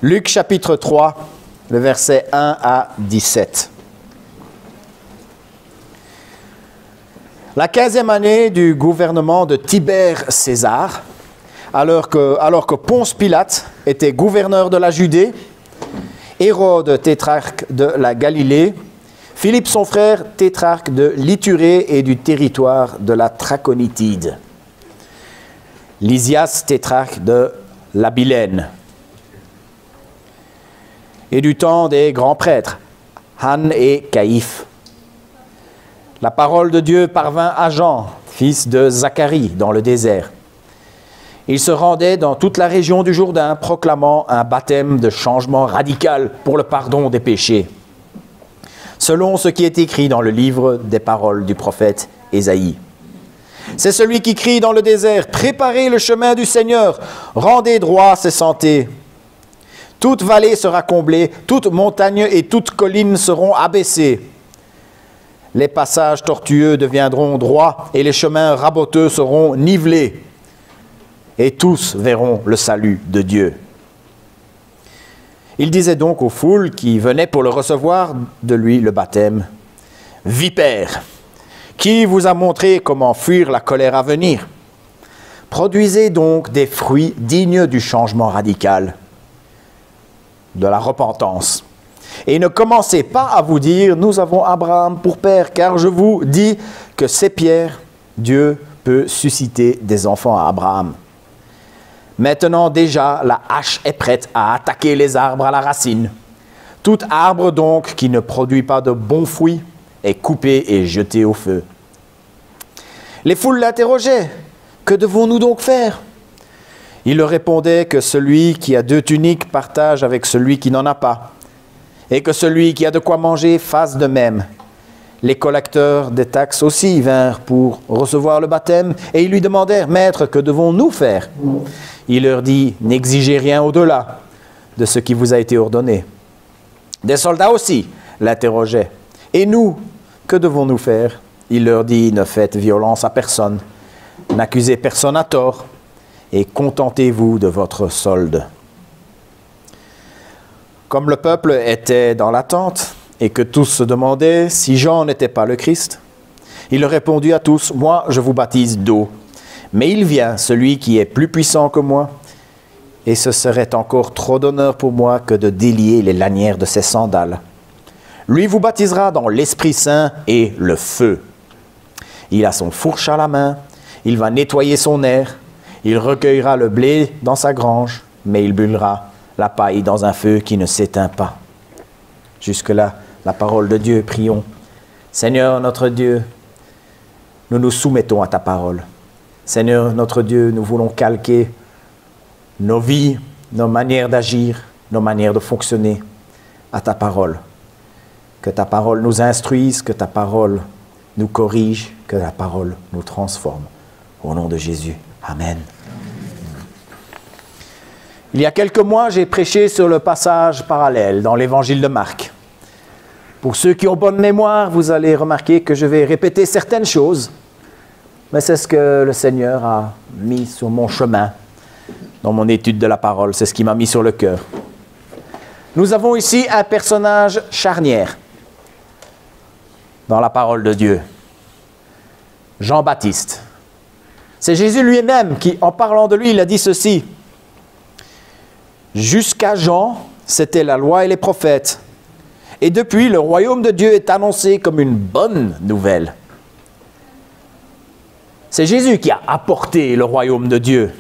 Luc chapitre 3, le verset 1 à 17. La 15e année du gouvernement de Tibère César, alors que Ponce Pilate était gouverneur de la Judée, Hérode tétrarque de la Galilée, Philippe son frère tétrarque de l'Ithurée et du territoire de la Traconitide, Lysias tétrarque de l'Abilène, et du temps des grands prêtres, Anne et Caïphe. La parole de Dieu parvint à Jean, fils de Zacharie, dans le désert. Il se rendait dans toute la région du Jourdain, proclamant un baptême de changement radical pour le pardon des péchés, selon ce qui est écrit dans le livre des paroles du prophète Ésaïe. C'est celui qui crie dans le désert, « Préparez le chemin du Seigneur, rendez droit ses sentiers. » Toute vallée sera comblée, toute montagne et toute colline seront abaissées. Les passages tortueux deviendront droits et les chemins raboteux seront nivelés. Et tous verront le salut de Dieu. Il disait donc aux foules qui venaient pour le recevoir de lui le baptême, « Vipères, qui vous a montré comment fuir la colère à venir? Produisez donc des fruits dignes du changement radical, de la repentance. Et ne commencez pas à vous dire, nous avons Abraham pour père, car je vous dis que c'est Pierre, Dieu peut susciter des enfants à Abraham. Maintenant déjà, la hache est prête à attaquer les arbres à la racine. Tout arbre donc qui ne produit pas de bons fruits est coupé et jeté au feu. » Les foules l'interrogeaient, « Que devons-nous donc faire ?» Il leur répondait que celui qui a 2 tuniques partage avec celui qui n'en a pas, et que celui qui a de quoi manger fasse de même. Les collecteurs des taxes aussi vinrent pour recevoir le baptême, et ils lui demandèrent, « Maître, que devons-nous faire ?» Il leur dit, « N'exigez rien au-delà de ce qui vous a été ordonné. » Des soldats aussi l'interrogeaient, « Et nous, que devons-nous faire ?» Il leur dit, « Ne faites violence à personne, n'accusez personne à tort, et contentez-vous de votre solde. » Comme le peuple était dans l'attente et que tous se demandaient si Jean n'était pas le Christ, il répondit à tous, « Moi, je vous baptise d'eau, mais il vient, celui qui est plus puissant que moi, et ce serait encore trop d'honneur pour moi que de délier les lanières de ses sandales. Lui vous baptisera dans l'Esprit Saint et le feu. Il a son fourche à la main, il va nettoyer son aire, il recueillera le blé dans sa grange, mais il brûlera la paille dans un feu qui ne s'éteint pas. » Jusque-là, la parole de Dieu, prions. Seigneur notre Dieu, nous nous soumettons à ta parole. Seigneur notre Dieu, nous voulons calquer nos vies, nos manières d'agir, nos manières de fonctionner à ta parole. Que ta parole nous instruise, que ta parole nous corrige, que ta parole nous transforme. Au nom de Jésus. Amen. Il y a quelques mois, j'ai prêché sur le passage parallèle dans l'évangile de Marc. Pour ceux qui ont bonne mémoire, vous allez remarquer que je vais répéter certaines choses, mais c'est ce que le Seigneur a mis sur mon chemin dans mon étude de la parole. C'est ce qui m'a mis sur le cœur. Nous avons ici un personnage charnière dans la parole de Dieu. Jean-Baptiste. C'est Jésus lui-même qui, en parlant de lui, il a dit ceci. « Jusqu'à Jean, c'était la loi et les prophètes. Et depuis, le royaume de Dieu est annoncé comme une bonne nouvelle. » C'est Jésus qui a apporté le royaume de Dieu.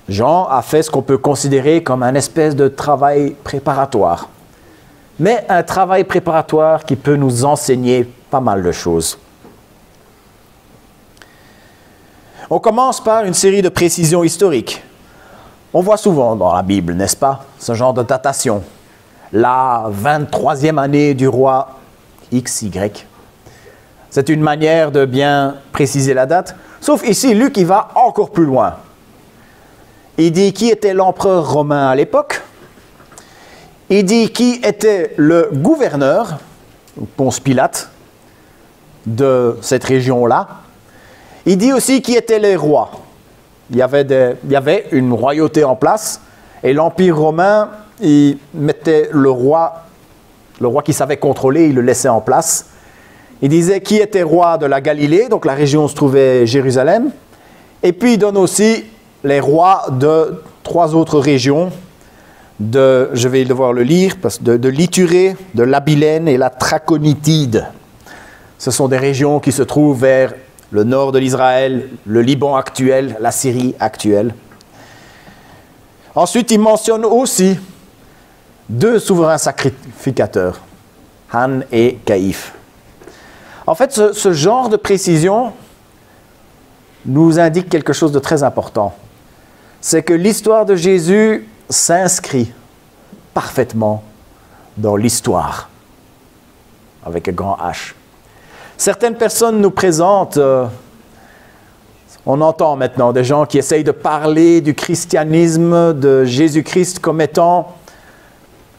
Jean a fait ce qu'on peut considérer comme un espèce de travail préparatoire. Mais un travail préparatoire qui peut nous enseigner pas mal de choses. On commence par une série de précisions historiques. On voit souvent dans la Bible, n'est-ce pas, ce genre de datation. La 23e année du roi XY. C'est une manière de bien préciser la date. Sauf ici, Luc, il va encore plus loin. Il dit qui était l'empereur romain à l'époque. Il dit qui était le gouverneur, Ponce Pilate, de cette région-là. Il dit aussi qui étaient les rois. il y avait une royauté en place, et l'Empire romain, il mettait le roi qui savait contrôler, il le laissait en place. Il disait qui était roi de la Galilée, donc la région où se trouvait Jérusalem, et puis il donne aussi les rois de 3 autres régions, je vais devoir le lire, de l'Ithurée, de l'Abilène et la Traconitide. Ce sont des régions qui se trouvent vers le nord de l'Israël, le Liban actuel, la Syrie actuelle. Ensuite, il mentionne aussi 2 souverains sacrificateurs, Han et Caïphe. En fait, ce genre de précision nous indique quelque chose de très important. C'est que l'histoire de Jésus s'inscrit parfaitement dans l'histoire, avec un grand H. Certaines personnes nous présentent, on entend maintenant des gens qui essayent de parler du christianisme, de Jésus-Christ comme étant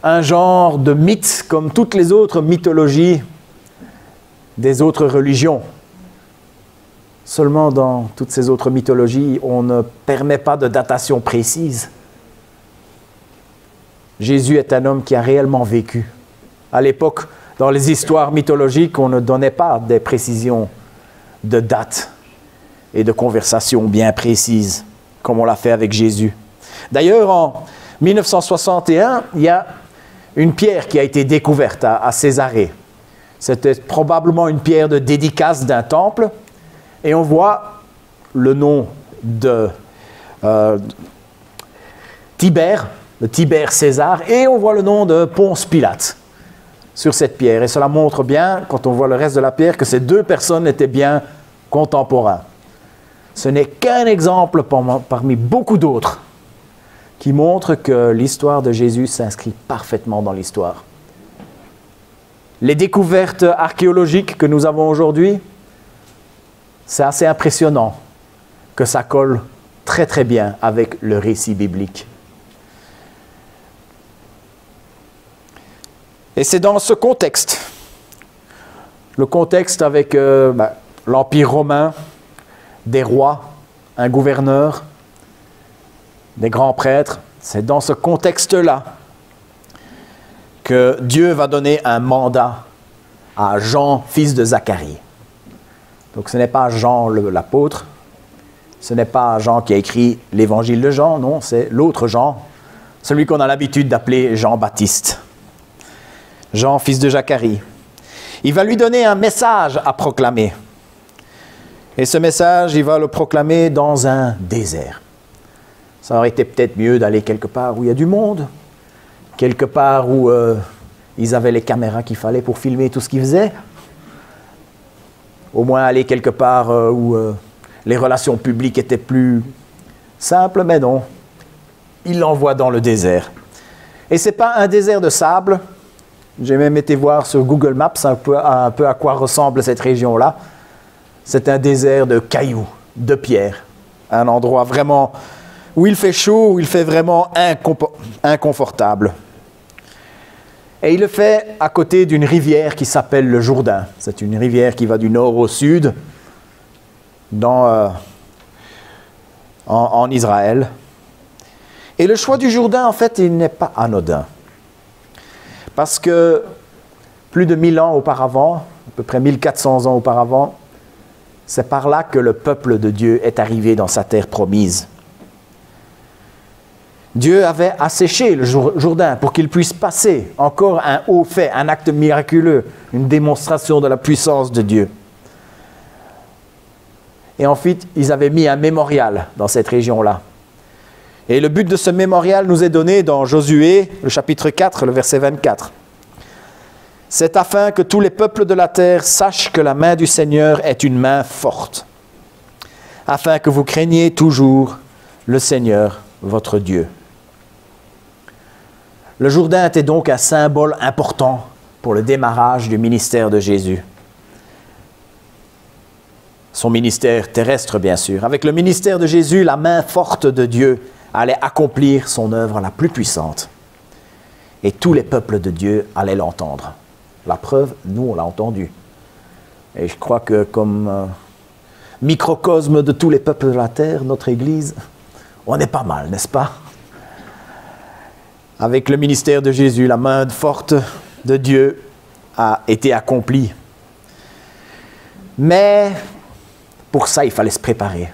un genre de mythe comme toutes les autres mythologies des autres religions. Seulement dans toutes ces autres mythologies, on ne permet pas de datation précise. Jésus est un homme qui a réellement vécu. À l'époque, dans les histoires mythologiques, on ne donnait pas des précisions de date et de conversation bien précises, comme on l'a fait avec Jésus. D'ailleurs, en 1961, il y a une pierre qui a été découverte à Césarée. C'était probablement une pierre de dédicace d'un temple, et on voit le nom de Tibère, de Tibère César, et on voit le nom de Ponce Pilate sur cette pierre. Et cela montre bien, quand on voit le reste de la pierre, que ces 2 personnes étaient bien contemporains. Ce n'est qu'un exemple parmi beaucoup d'autres qui montrent que l'histoire de Jésus s'inscrit parfaitement dans l'histoire. Les découvertes archéologiques que nous avons aujourd'hui, c'est assez impressionnant que ça colle très très bien avec le récit biblique. Et c'est dans ce contexte, le contexte avec l'Empire romain, des rois, un gouverneur, des grands prêtres, c'est dans ce contexte-là que Dieu va donner un mandat à Jean, fils de Zacharie. Donc ce n'est pas Jean l'apôtre, ce n'est pas Jean qui a écrit l'évangile de Jean, non, c'est l'autre Jean, celui qu'on a l'habitude d'appeler Jean-Baptiste. Jean, fils de Zacharie. Il va lui donner un message à proclamer. Et ce message, il va le proclamer dans un désert. Ça aurait été peut-être mieux d'aller quelque part où il y a du monde, quelque part où ils avaient les caméras qu'il fallait pour filmer tout ce qu'ils faisaient. Au moins aller quelque part où les relations publiques étaient plus simples, mais non. Il l'envoie dans le désert. Et ce n'est pas un désert de sable. J'ai même été voir sur Google Maps un peu à quoi ressemble cette région-là. C'est un désert de cailloux, de pierres. Un endroit vraiment où il fait chaud, où il fait vraiment inconfortable. Et il le fait à côté d'une rivière qui s'appelle le Jourdain. C'est une rivière qui va du nord au sud, en Israël. Et le choix du Jourdain, en fait, il n'est pas anodin. Parce que plus de 1000 ans auparavant, à peu près 1400 ans auparavant, c'est par là que le peuple de Dieu est arrivé dans sa terre promise. Dieu avait asséché le Jourdain pour qu'il puisse passer. Encore un haut fait, un acte miraculeux, une démonstration de la puissance de Dieu. Et ensuite, ils avaient mis un mémorial dans cette région-là. Et le but de ce mémorial nous est donné dans Josué, le chapitre 4, le verset 24. « C'est afin que tous les peuples de la terre sachent que la main du Seigneur est une main forte, afin que vous craigniez toujours le Seigneur, votre Dieu. » Le Jourdain était donc un symbole important pour le démarrage du ministère de Jésus. Son ministère terrestre, bien sûr. Avec le ministère de Jésus, la main forte de Dieu allait accomplir son œuvre la plus puissante. Et tous les peuples de Dieu allaient l'entendre. La preuve, nous, on l'a entendu. Et je crois que comme microcosme de tous les peuples de la terre, notre Église, on est pas mal, n'est-ce pas? Avec le ministère de Jésus, la main forte de Dieu a été accomplie. Mais pour ça, il fallait se préparer.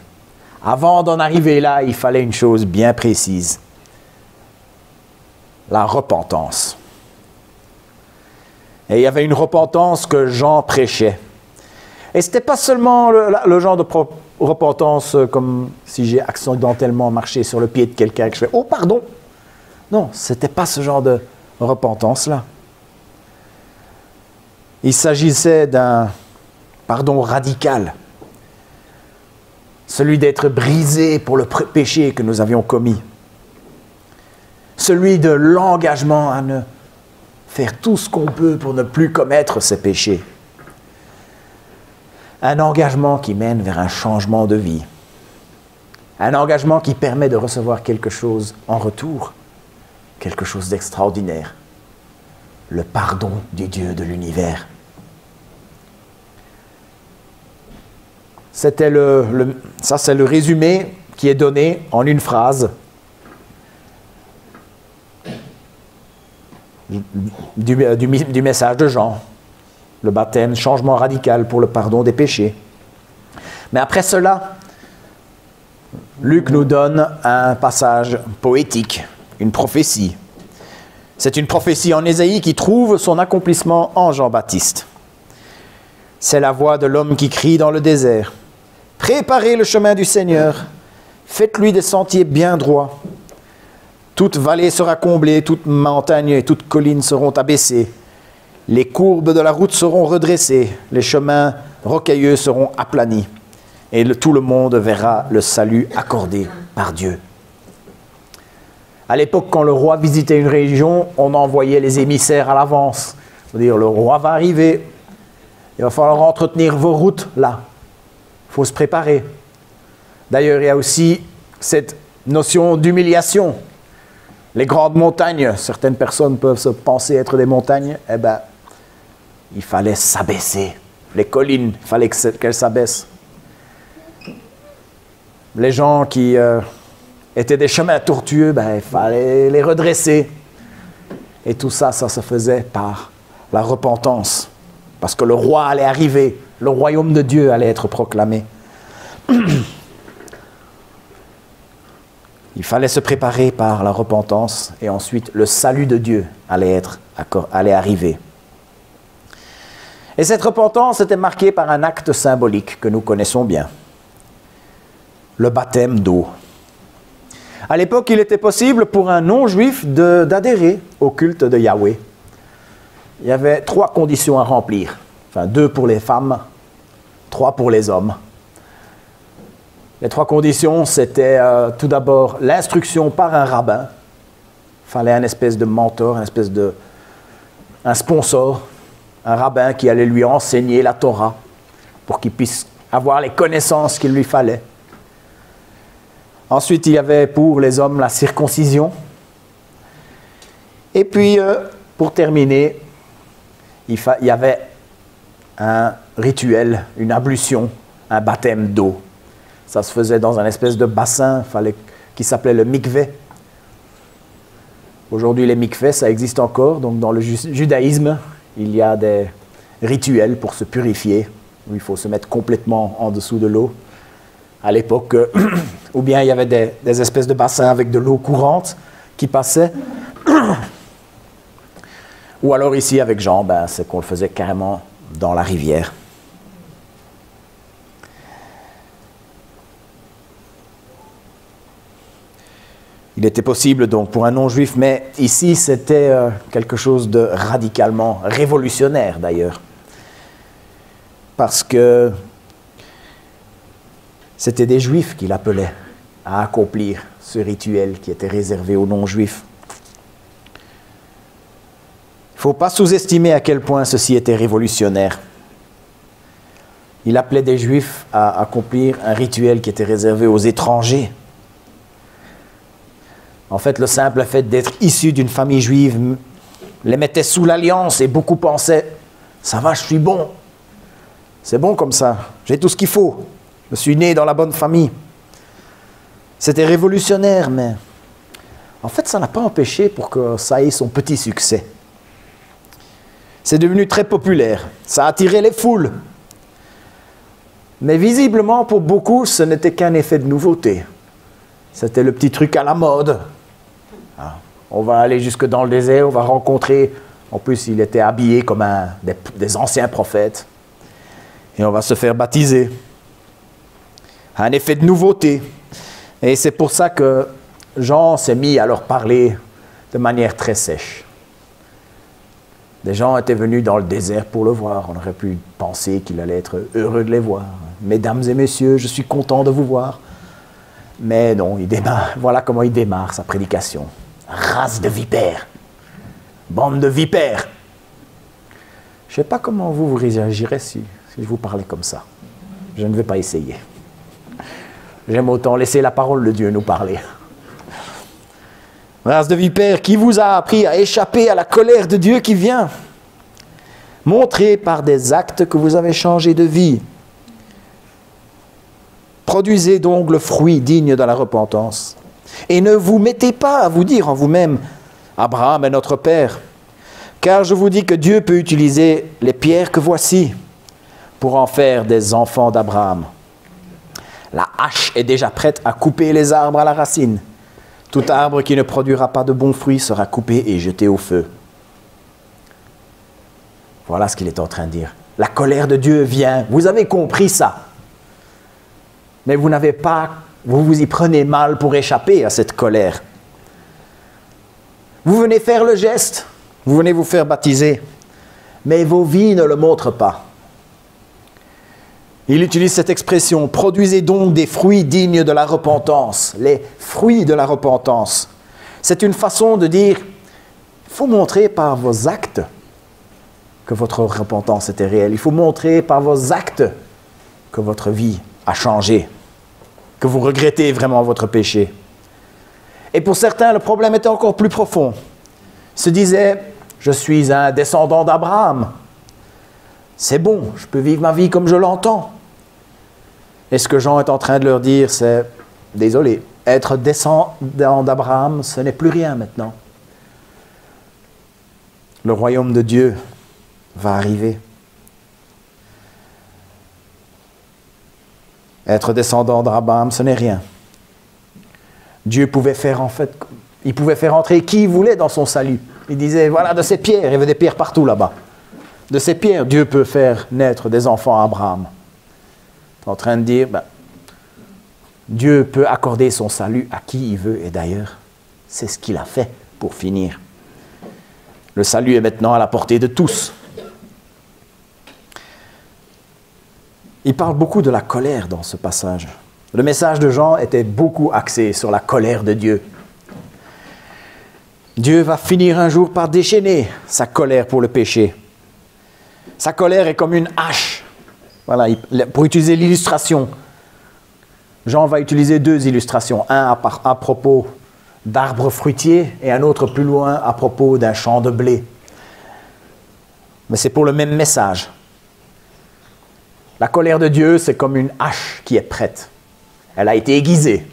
Avant d'en arriver là, il fallait une chose bien précise. La repentance. Et il y avait une repentance que Jean prêchait. Et ce n'était pas seulement le genre de repentance comme si j'ai accidentellement marché sur le pied de quelqu'un et que je fais « Oh, pardon !» Non, ce n'était pas ce genre de repentance-là. Il s'agissait d'un pardon radical. Celui d'être brisé pour le péché que nous avions commis. Celui de l'engagement à ne faire tout ce qu'on peut pour ne plus commettre ces péchés. Un engagement qui mène vers un changement de vie. Un engagement qui permet de recevoir quelque chose en retour. Quelque chose d'extraordinaire. Le pardon du Dieu de l'univers. C'était ça, c'est le résumé qui est donné en une phrase du message de Jean. Le baptême, changement radical pour le pardon des péchés. Mais après cela, Luc nous donne un passage poétique, une prophétie. C'est une prophétie en Ésaïe qui trouve son accomplissement en Jean-Baptiste. C'est la voix de l'homme qui crie dans le désert. Préparez le chemin du Seigneur, faites-lui des sentiers bien droits. Toute vallée sera comblée, toute montagne et toute colline seront abaissées. Les courbes de la route seront redressées, les chemins rocailleux seront aplanis. Et tout le monde verra le salut accordé par Dieu. À l'époque, quand le roi visitait une région, on envoyait les émissaires à l'avance. C'est-à-dire, le roi va arriver, il va falloir entretenir vos routes là. Il faut se préparer. D'ailleurs, il y a aussi cette notion d'humiliation. Les grandes montagnes, certaines personnes peuvent se penser être des montagnes, eh bien, il fallait s'abaisser. Les collines, il fallait qu'elles s'abaissent. Les gens qui étaient des chemins tortueux, ben, il fallait les redresser. Et tout ça, ça se faisait par la repentance. Parce que le roi allait arriver, le royaume de Dieu allait être proclamé. Il fallait se préparer par la repentance et ensuite le salut de Dieu allait arriver. Et cette repentance était marquée par un acte symbolique que nous connaissons bien. Le baptême d'eau. À l'époque, il était possible pour un non-juif d'adhérer au culte de Yahweh. Il y avait 3 conditions à remplir. Enfin, 2 pour les femmes, 3 pour les hommes. Les 3 conditions, c'était tout d'abord l'instruction par un rabbin. Il fallait un espèce de mentor, un sponsor, un rabbin qui allait lui enseigner la Torah pour qu'il puisse avoir les connaissances qu'il lui fallait. Ensuite, il y avait pour les hommes la circoncision. Et puis, pour terminer, il y avait un rituel, une ablution, un baptême d'eau. Ça se faisait dans un espèce de bassin qui s'appelait le mikvé. Aujourd'hui, les mikvés, ça existe encore. Donc, dans le judaïsme, il y a des rituels pour se purifier, où il faut se mettre complètement en dessous de l'eau. À l'époque, ou bien il y avait des espèces de bassins avec de l'eau courante qui passait. Ou alors ici, avec Jean, c'est qu'on le faisait carrément dans la rivière. Il était possible donc pour un non-juif, mais ici c'était quelque chose de radicalement révolutionnaire d'ailleurs. Parce que c'était des juifs qui l'appelaient à accomplir ce rituel qui était réservé aux non-juifs. Il ne faut pas sous-estimer à quel point ceci était révolutionnaire. Il appelait des juifs à accomplir un rituel qui était réservé aux étrangers. En fait, le simple fait d'être issu d'une famille juive les mettait sous l'alliance et beaucoup pensaient « ça va, je suis bon, c'est bon comme ça, j'ai tout ce qu'il faut, Je suis né dans la bonne famille. C'était révolutionnaire, mais en fait, ça n'a pas empêché pour que ça ait son petit succès. C'est devenu très populaire. Ça a attiré les foules. Mais visiblement, pour beaucoup, ce n'était qu'un effet de nouveauté. C'était le petit truc à la mode. On va aller jusque dans le désert, on va rencontrer... En plus, il était habillé comme des anciens prophètes. Et on va se faire baptiser. Un effet de nouveauté. Et c'est pour ça que Jean s'est mis à leur parler de manière très sèche. Des gens étaient venus dans le désert pour le voir. On aurait pu penser qu'il allait être heureux de les voir. Mesdames et messieurs, je suis content de vous voir. Mais non, voilà comment il démarre sa prédication. Race de vipères. Bande de vipères. Je ne sais pas comment vous réagirez si je vous parlais comme ça. Je ne vais pas essayer. J'aime autant laisser la parole de Dieu nous parler. Race de vipères, qui vous a appris à échapper à la colère de Dieu qui vient? Montrez par des actes que vous avez changé de vie. Produisez donc le fruit digne de la repentance. Et ne vous mettez pas à vous dire en vous-même, Abraham est notre père. Car je vous dis que Dieu peut utiliser les pierres que voici pour en faire des enfants d'Abraham. La hache est déjà prête à couper les arbres à la racine. Tout arbre qui ne produira pas de bons fruits sera coupé et jeté au feu. Voilà ce qu'il est en train de dire. La colère de Dieu vient. Vous avez compris ça. Mais vous vous y prenez mal pour échapper à cette colère. Vous venez faire le geste. Vous venez vous faire baptiser. Mais vos vies ne le montrent pas. Il utilise cette expression, produisez donc des fruits dignes de la repentance. Les fruits de la repentance. C'est une façon de dire, il faut montrer par vos actes que votre repentance était réelle. Il faut montrer par vos actes que votre vie a changé, que vous regrettez vraiment votre péché. Et pour certains, le problème était encore plus profond. Ils se disaient, je suis un descendant d'Abraham. C'est bon, je peux vivre ma vie comme je l'entends. Et ce que Jean est en train de leur dire, c'est, désolé, être descendant d'Abraham, ce n'est plus rien maintenant. Le royaume de Dieu va arriver. Être descendant d'Abraham, ce n'est rien. Dieu pouvait faire il pouvait faire entrer qui il voulait dans son salut. Il disait, voilà, de ces pierres, il y avait des pierres partout là-bas. De ces pierres, Dieu peut faire naître des enfants à Abraham. Il est en train de dire, Dieu peut accorder son salut à qui il veut. Et d'ailleurs, c'est ce qu'il a fait pour finir. Le salut est maintenant à la portée de tous. Il parle beaucoup de la colère dans ce passage. Le message de Jean était beaucoup axé sur la colère de Dieu. Dieu va finir un jour par déchaîner sa colère pour le péché. Sa colère est comme une hache. Voilà, pour utiliser l'illustration, Jean va utiliser deux illustrations. Un à propos d'arbres fruitiers et un autre plus loin à propos d'un champ de blé. Mais c'est pour le même message. La colère de Dieu, c'est comme une hache qui est prête. Elle a été aiguisée.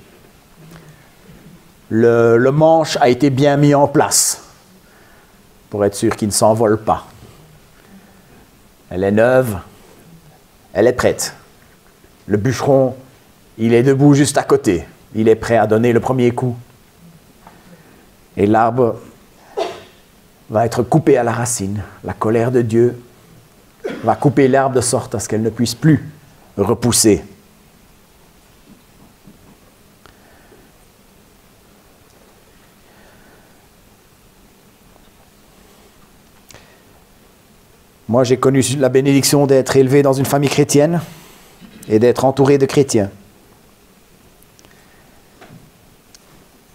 Le manche a été bien mis en place pour être sûr qu'il ne s'envole pas. Elle est neuve, elle est prête. Le bûcheron, il est debout juste à côté. Il est prêt à donner le premier coup. Et l'arbre va être coupé à la racine. La colère de Dieu va couper l'arbre de sorte à ce qu'elle ne puisse plus repousser. Moi, j'ai connu la bénédiction d'être élevé dans une famille chrétienne et d'être entouré de chrétiens.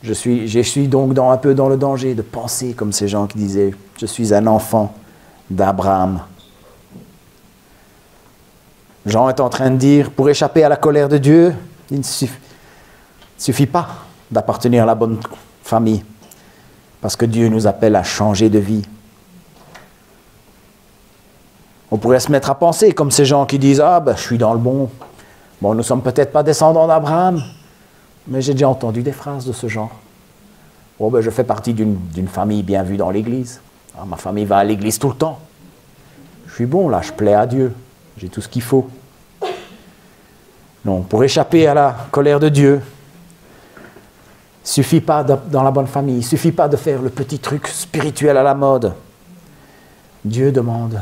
Je suis donc un peu dans le danger de penser comme ces gens qui disaient « Je suis un enfant d'Abraham ». Jean est en train de dire, pour échapper à la colère de Dieu, il ne suffit pas d'appartenir à la bonne famille, parce que Dieu nous appelle à changer de vie. On pourrait se mettre à penser comme ces gens qui disent « Ah, je suis dans le bon, Bon, nous ne sommes peut-être pas descendants d'Abraham, mais j'ai déjà entendu des phrases de ce genre. Oh, ben, je fais partie d'une famille bien vue dans l'église. Ah, ma famille va à l'église tout le temps. Je suis bon là, je plais à Dieu. J'ai tout ce qu'il faut. Non, pour échapper à la colère de Dieu, il ne suffit pas dans la bonne famille, il ne suffit pas de faire le petit truc spirituel à la mode. Dieu demande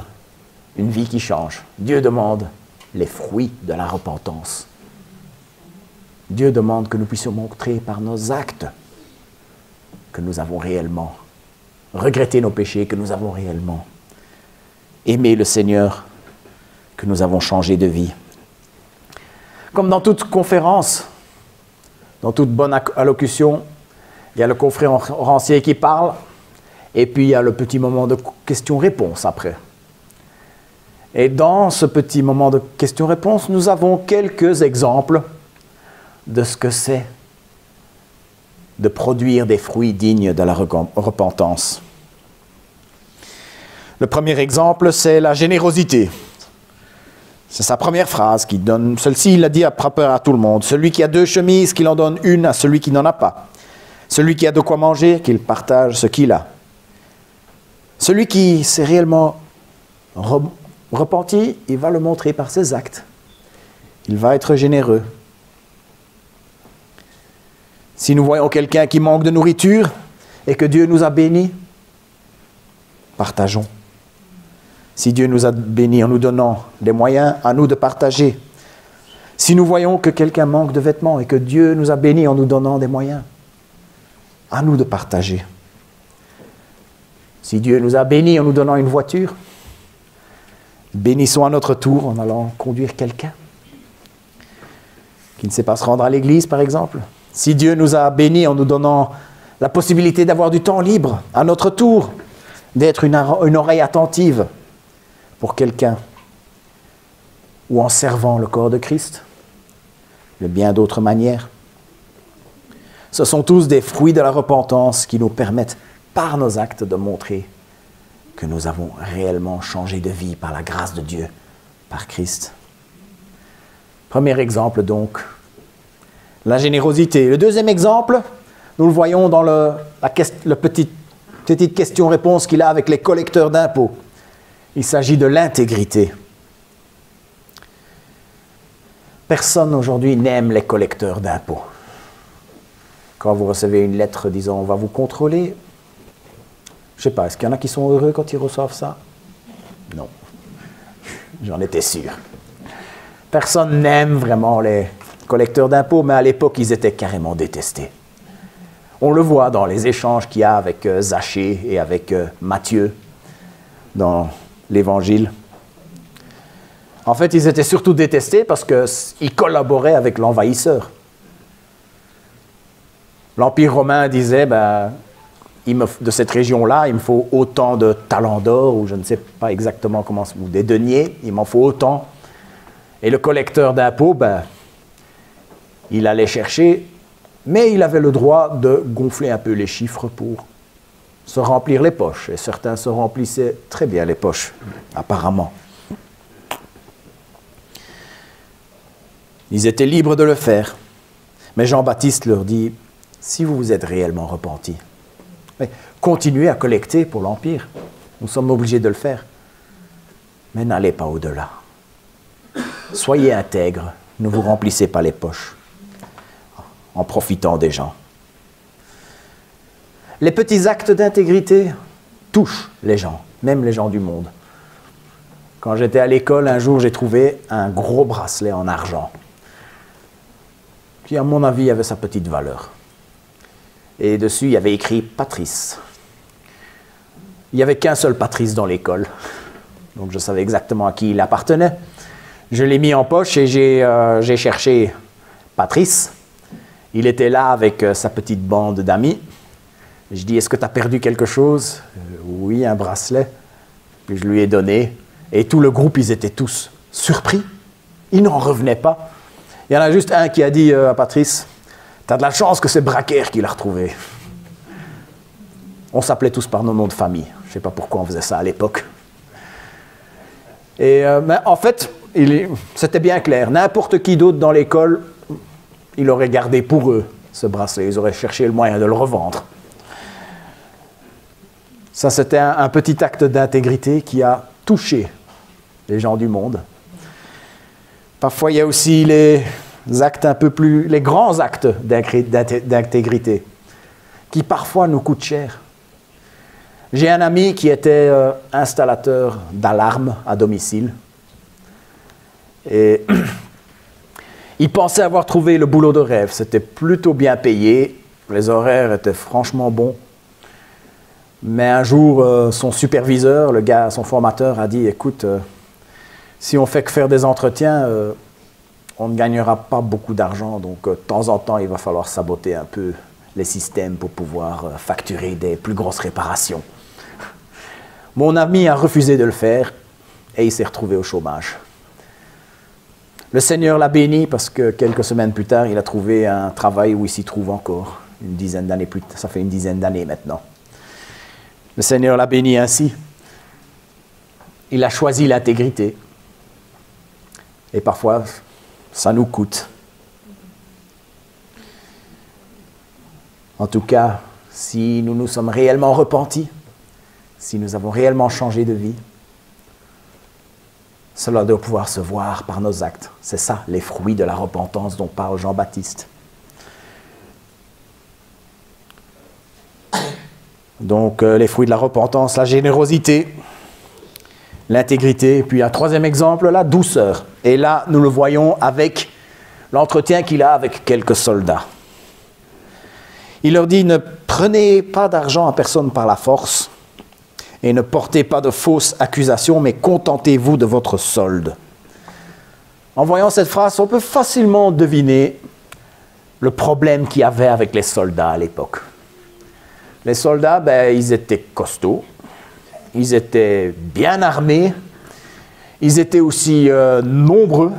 une vie qui change. Dieu demande les fruits de la repentance. Dieu demande que nous puissions montrer par nos actes que nous avons réellement regretté nos péchés, que nous avons réellement aimé le Seigneur, que nous avons changé de vie. Comme dans toute conférence, dans toute bonne allocution, il y a le conférencier qui parle, et puis il y a le petit moment de questions-réponses après. Et dans ce petit moment de questions-réponses, nous avons quelques exemples de ce que c'est de produire des fruits dignes de la repentance. Le premier exemple, c'est la générosité. C'est sa première phrase qui donne, celle-ci, il l'a dit à tout le monde. Celui qui a 2 chemises, qu'il en donne une à celui qui n'en a pas. Celui qui a de quoi manger, qu'il partage ce qu'il a. Celui qui s'est réellement repenti, il va le montrer par ses actes. Il va être généreux. Si nous voyons quelqu'un qui manque de nourriture et que Dieu nous a bénis, partageons. Si Dieu nous a bénis en nous donnant des moyens, à nous de partager. Si nous voyons que quelqu'un manque de vêtements et que Dieu nous a bénis en nous donnant des moyens, à nous de partager. Si Dieu nous a bénis en nous donnant une voiture, bénissons à notre tour en allant conduire quelqu'un qui ne sait pas se rendre à l'église, par exemple. Si Dieu nous a bénis en nous donnant la possibilité d'avoir du temps libre, à notre tour, d'être une oreille attentive pour quelqu'un, ou en servant le corps de Christ, de bien d'autres manières. Ce sont tous des fruits de la repentance qui nous permettent, par nos actes, de montrer que nous avons réellement changé de vie par la grâce de Dieu, par Christ. Premier exemple donc, la générosité. Le deuxième exemple, nous le voyons dans la petite question-réponse qu'il a avec les collecteurs d'impôts. Il s'agit de l'intégrité. Personne aujourd'hui n'aime les collecteurs d'impôts. Quand vous recevez une lettre disant « on va vous contrôler », je ne sais pas, est-ce qu'il y en a qui sont heureux quand ils reçoivent ça? Non. J'en étais sûr. Personne n'aime vraiment les collecteurs d'impôts, mais à l'époque, ils étaient carrément détestés. On le voit dans les échanges qu'il y a avec Zachée et avec Matthieu dans l'Évangile. En fait, ils étaient surtout détestés parce qu'ils collaboraient avec l'envahisseur. L'Empire romain disait, de cette région-là, il me faut autant de talents d'or, ou je ne sais pas exactement comment, ou des deniers, il m'en faut autant. Et le collecteur d'impôts, il allait chercher, mais il avait le droit de gonfler un peu les chiffres pour se remplir les poches. Et certains se remplissaient très bien les poches, apparemment. Ils étaient libres de le faire. Mais Jean-Baptiste leur dit, si vous vous êtes réellement repentis, continuez à collecter pour l'Empire. Nous sommes obligés de le faire. Mais n'allez pas au-delà. Soyez intègres, ne vous remplissez pas les poches en profitant des gens. Les petits actes d'intégrité touchent les gens, même les gens du monde. Quand j'étais à l'école, un jour, j'ai trouvé un gros bracelet en argent qui, à mon avis, avait sa petite valeur. Et dessus, il y avait écrit « Patrice ». Il n'y avait qu'un seul Patrice dans l'école, donc je savais exactement à qui il appartenait. Je l'ai mis en poche et j'ai cherché Patrice. Il était là avec sa petite bande d'amis. Je dis, est-ce que tu as perdu quelque chose? Oui, un bracelet. Puis je lui ai donné. Et tout le groupe, ils étaient tous surpris. Ils n'en revenaient pas. Il y en a juste un qui a dit à Patrice, tu as de la chance que c'est Braquer qui l'a retrouvé. On s'appelait tous par nos noms de famille. Je ne sais pas pourquoi on faisait ça à l'époque. Et mais en fait, c'était bien clair. N'importe qui d'autre dans l'école, il aurait gardé pour eux ce bracelet. Ils auraient cherché le moyen de le revendre. Ça, c'était un petit acte d'intégrité qui a touché les gens du monde. Parfois, il y a aussi les grands actes d'intégrité qui parfois nous coûtent cher. J'ai un ami qui était installateur d'alarmes à domicile. Et il pensait avoir trouvé le boulot de rêve. C'était plutôt bien payé. Les horaires étaient franchement bons. Mais un jour, son superviseur, son formateur, a dit « Écoute, si on fait que faire des entretiens, on ne gagnera pas beaucoup d'argent. Donc, de temps en temps, il va falloir saboter un peu les systèmes pour pouvoir facturer des plus grosses réparations. » Mon ami a refusé de le faire et il s'est retrouvé au chômage. Le Seigneur l'a béni parce que quelques semaines plus tard, il a trouvé un travail où il s'y trouve encore. Ça fait une dizaine d'années maintenant. Le Seigneur l'a béni ainsi. Il a choisi l'intégrité. Et parfois, ça nous coûte. En tout cas, si nous nous sommes réellement repentis, si nous avons réellement changé de vie, cela doit pouvoir se voir par nos actes. C'est ça, les fruits de la repentance dont parle Jean-Baptiste. Donc, les fruits de la repentance, la générosité, l'intégrité, et puis un troisième exemple, la douceur. Et là, nous le voyons avec l'entretien qu'il a avec quelques soldats. Il leur dit, ne prenez pas d'argent à personne par la force, et ne portez pas de fausses accusations, mais contentez-vous de votre solde. En voyant cette phrase, on peut facilement deviner le problème qu'il y avait avec les soldats à l'époque. Les soldats, ils étaient costauds, ils étaient bien armés, ils étaient aussi nombreux.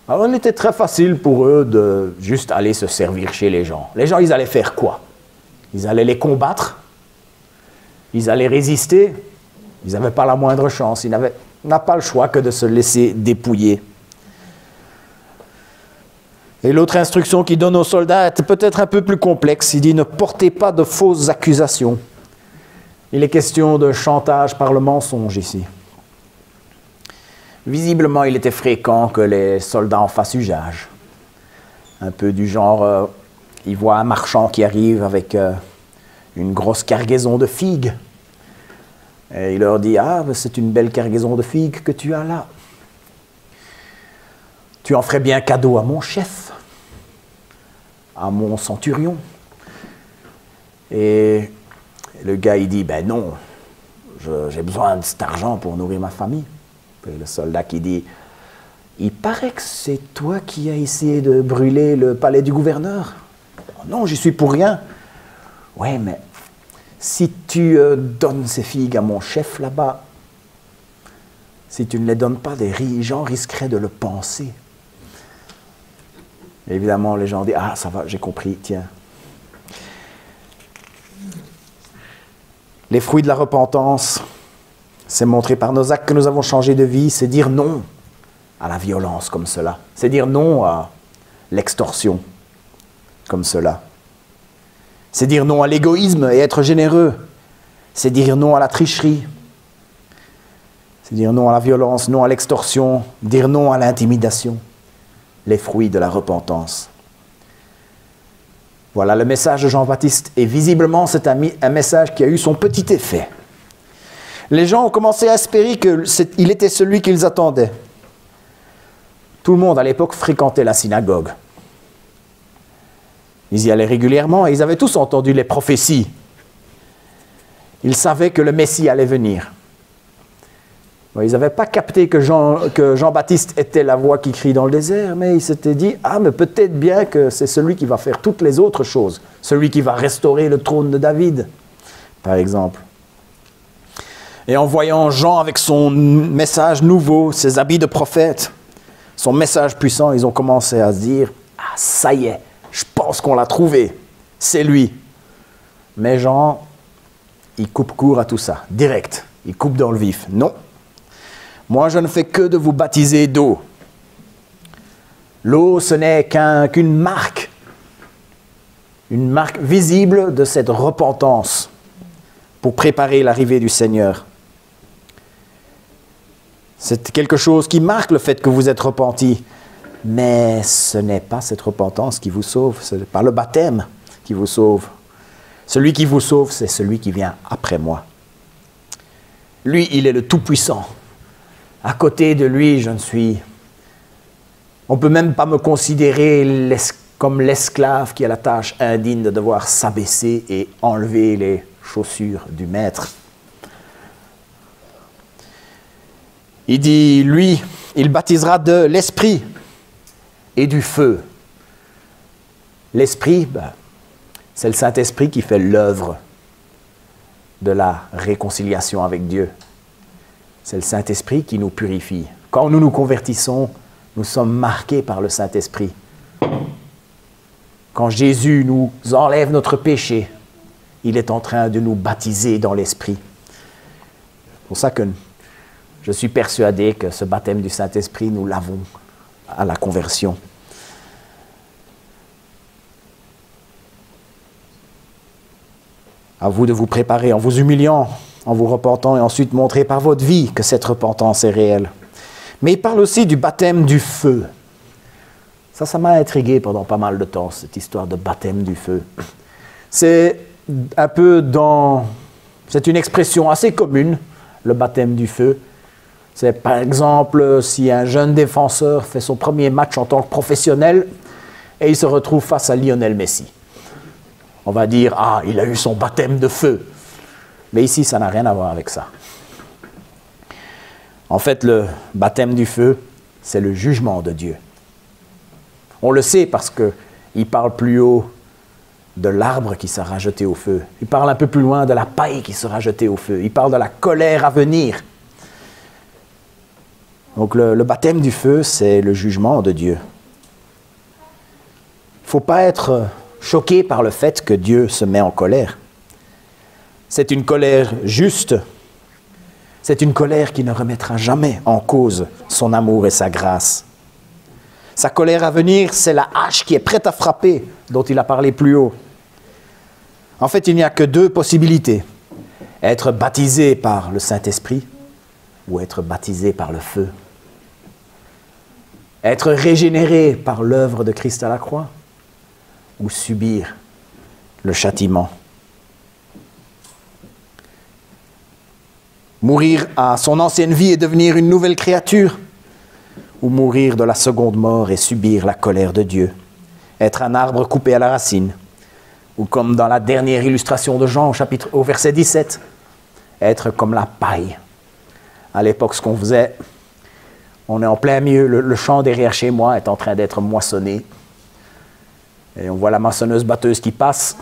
Alors il était très facile pour eux de juste aller se servir chez les gens. Les gens, ils allaient faire quoi? Ils allaient les combattre, ils allaient résister, ils n'avaient pas la moindre chance, ils n'avaient pas le choix que de se laisser dépouiller. Et l'autre instruction qu'il donne aux soldats est peut-être un peu plus complexe. Il dit « Ne portez pas de fausses accusations ». Il est question de chantage par le mensonge ici. Visiblement, il était fréquent que les soldats en fassent usage. Un peu du genre, ils voient un marchand qui arrive avec une grosse cargaison de figues. Et il leur dit « Ah, c'est une belle cargaison de figues que tu as là. Tu en ferais bien cadeau à mon chef, à mon centurion. » Et le gars, il dit « Ben non, j'ai besoin de cet argent pour nourrir ma famille. » Et le soldat qui dit « Il paraît que c'est toi qui as essayé de brûler le palais du gouverneur. »« Non, j'y suis pour rien. »« Ouais, mais si tu donnes ces figues à mon chef là-bas, si tu ne les donnes pas, des gens risqueraient de le penser. » Évidemment, les gens disent « Ah, ça va, j'ai compris, tiens. » Les fruits de la repentance, c'est montrer par nos actes que nous avons changé de vie, c'est dire non à la violence comme cela. C'est dire non à l'extorsion comme cela. C'est dire non à l'égoïsme et être généreux. C'est dire non à la tricherie. C'est dire non à la violence, non à l'extorsion, dire non à l'intimidation. Les fruits de la repentance. Voilà le message de Jean-Baptiste. Et visiblement, c'est un message qui a eu son petit effet. Les gens ont commencé à espérer qu'il était celui qu'ils attendaient. Tout le monde à l'époque fréquentait la synagogue. Ils y allaient régulièrement et ils avaient tous entendu les prophéties. Ils savaient que le Messie allait venir. Ils n'avaient pas capté que Jean-Baptiste était la voix qui crie dans le désert, mais ils s'étaient dit « Ah, mais peut-être bien que c'est celui qui va faire toutes les autres choses, celui qui va restaurer le trône de David, par exemple. » Et en voyant Jean avec son message nouveau, ses habits de prophète, son message puissant, ils ont commencé à se dire « Ah, ça y est, je pense qu'on l'a trouvé, c'est lui. » Mais Jean, il coupe court à tout ça, direct, il coupe dans le vif. Non. Moi, je ne fais que de vous baptiser d'eau. L'eau, ce n'est qu'une marque visible de cette repentance pour préparer l'arrivée du Seigneur. C'est quelque chose qui marque le fait que vous êtes repentis. Mais ce n'est pas cette repentance qui vous sauve, ce n'est pas le baptême qui vous sauve. Celui qui vous sauve, c'est celui qui vient après moi. Lui, il est le Tout-Puissant. À côté de lui, je ne suis... On ne peut même pas me considérer comme l'esclave qui a la tâche indigne de devoir s'abaisser et enlever les chaussures du maître. Il dit, lui, il baptisera de l'Esprit et du feu. L'Esprit, c'est le Saint-Esprit qui fait l'œuvre de la réconciliation avec Dieu. C'est le Saint-Esprit qui nous purifie. Quand nous nous convertissons, nous sommes marqués par le Saint-Esprit. Quand Jésus nous enlève notre péché, il est en train de nous baptiser dans l'Esprit. C'est pour ça que je suis persuadé que ce baptême du Saint-Esprit, nous l'avons à la conversion. À vous de vous préparer en vous humiliant, en vous repentant et ensuite montrer par votre vie que cette repentance est réelle. Mais il parle aussi du baptême du feu. Ça m'a intrigué pendant pas mal de temps, cette histoire de baptême du feu. C'est un peu c'est une expression assez commune, le baptême du feu. C'est par exemple si un jeune défenseur fait son premier match en tant que professionnel et il se retrouve face à Lionel Messi. On va dire, il a eu son baptême de feu. Mais ici, ça n'a rien à voir avec ça. En fait, le baptême du feu, c'est le jugement de Dieu. On le sait parce qu'il parle plus haut de l'arbre qui sera jeté au feu. Il parle un peu plus loin de la paille qui sera jetée au feu. Il parle de la colère à venir. Donc le baptême du feu, c'est le jugement de Dieu. Il ne faut pas être choqué par le fait que Dieu se met en colère. C'est une colère juste. C'est une colère qui ne remettra jamais en cause son amour et sa grâce. Sa colère à venir, c'est la hache qui est prête à frapper, dont il a parlé plus haut. En fait, il n'y a que deux possibilités. Être baptisé par le Saint-Esprit ou être baptisé par le feu. Être régénéré par l'œuvre de Christ à la croix ou subir le châtiment. Mourir à son ancienne vie et devenir une nouvelle créature, ou mourir de la seconde mort et subir la colère de Dieu. Être un arbre coupé à la racine, ou comme dans la dernière illustration de Jean au verset 17, être comme la paille. À l'époque, ce qu'on faisait, on est en plein milieu, le champ derrière chez moi est en train d'être moissonné. Et on voit la moissonneuse-batteuse qui passe,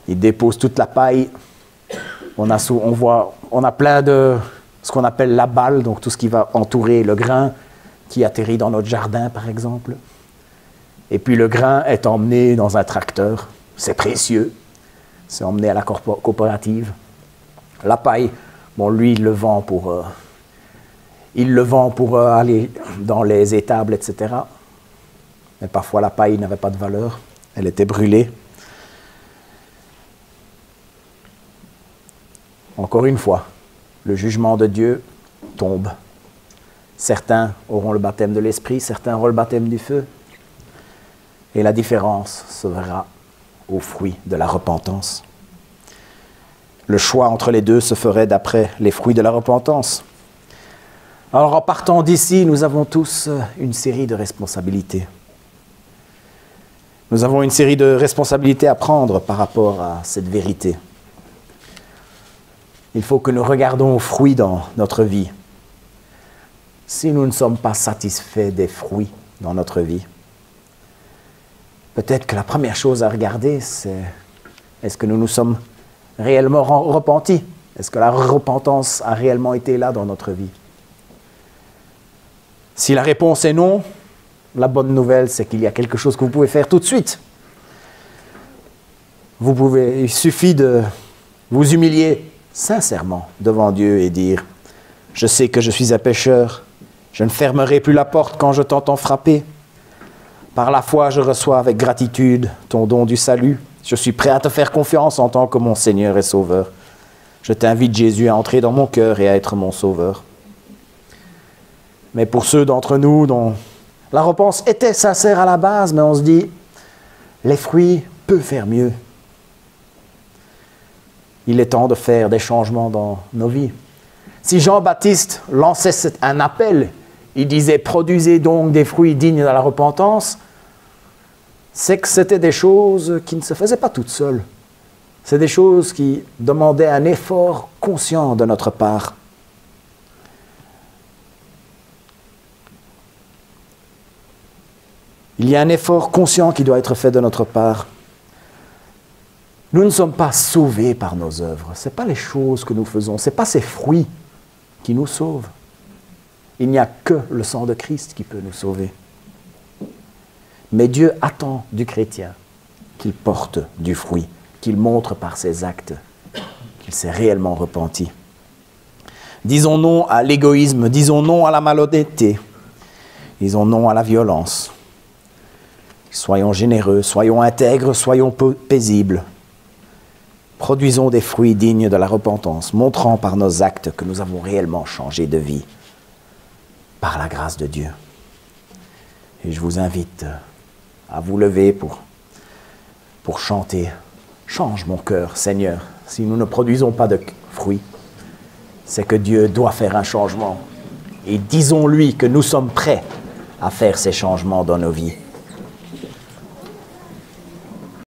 il dépose toute la paille. On a plein de ce qu'on appelle la balle, donc tout ce qui va entourer le grain qui atterrit dans notre jardin, par exemple. Et puis le grain est emmené dans un tracteur. C'est précieux. C'est emmené à la coopérative. La paille, lui, il le vend pour aller dans les étables, etc. Mais parfois, la paille n'avait pas de valeur. Elle était brûlée. Encore une fois, le jugement de Dieu tombe. Certains auront le baptême de l'Esprit, certains auront le baptême du feu. Et la différence se verra au fruit de la repentance. Le choix entre les deux se ferait d'après les fruits de la repentance. Alors en partant d'ici, nous avons tous une série de responsabilités. Nous avons une série de responsabilités à prendre par rapport à cette vérité. Il faut que nous regardions aux fruits dans notre vie. Si nous ne sommes pas satisfaits des fruits dans notre vie, peut-être que la première chose à regarder, c'est est-ce que nous nous sommes réellement repentis? Est-ce que la repentance a réellement été là dans notre vie? Si la réponse est non, la bonne nouvelle, c'est qu'il y a quelque chose que vous pouvez faire tout de suite. Il suffit de vous humilier sincèrement devant Dieu et dire « Je sais que je suis un pécheur. Je ne fermerai plus la porte quand je t'entends frapper. Par la foi, je reçois avec gratitude ton don du salut. Je suis prêt à te faire confiance en tant que mon Seigneur et Sauveur. Je t'invite, Jésus, à entrer dans mon cœur et à être mon Sauveur. Mais pour ceux d'entre nous dont la réponse était sincère à la base, mais on se dit, les fruits peuvent faire mieux. Il est temps de faire des changements dans nos vies. Si Jean-Baptiste lançait un appel, il disait « Produisez donc des fruits dignes de la repentance », c'est que c'était des choses qui ne se faisaient pas toutes seules. C'est des choses qui demandaient un effort conscient de notre part. Il y a un effort conscient qui doit être fait de notre part. Nous ne sommes pas sauvés par nos œuvres. Ce n'est pas les choses que nous faisons, ce n'est pas ces fruits qui nous sauvent. Il n'y a que le sang de Christ qui peut nous sauver. Mais Dieu attend du chrétien qu'il porte du fruit, qu'il montre par ses actes qu'il s'est réellement repenti. Disons non à l'égoïsme, disons non à la malhonnêteté, disons non à la violence. Soyons généreux, soyons intègres, soyons paisibles. Produisons des fruits dignes de la repentance, montrant par nos actes que nous avons réellement changé de vie par la grâce de Dieu. Et je vous invite à vous lever pour chanter « Change mon cœur, Seigneur ». Si nous ne produisons pas de fruits, c'est que Dieu doit faire un changement. Et disons-lui que nous sommes prêts à faire ces changements dans nos vies.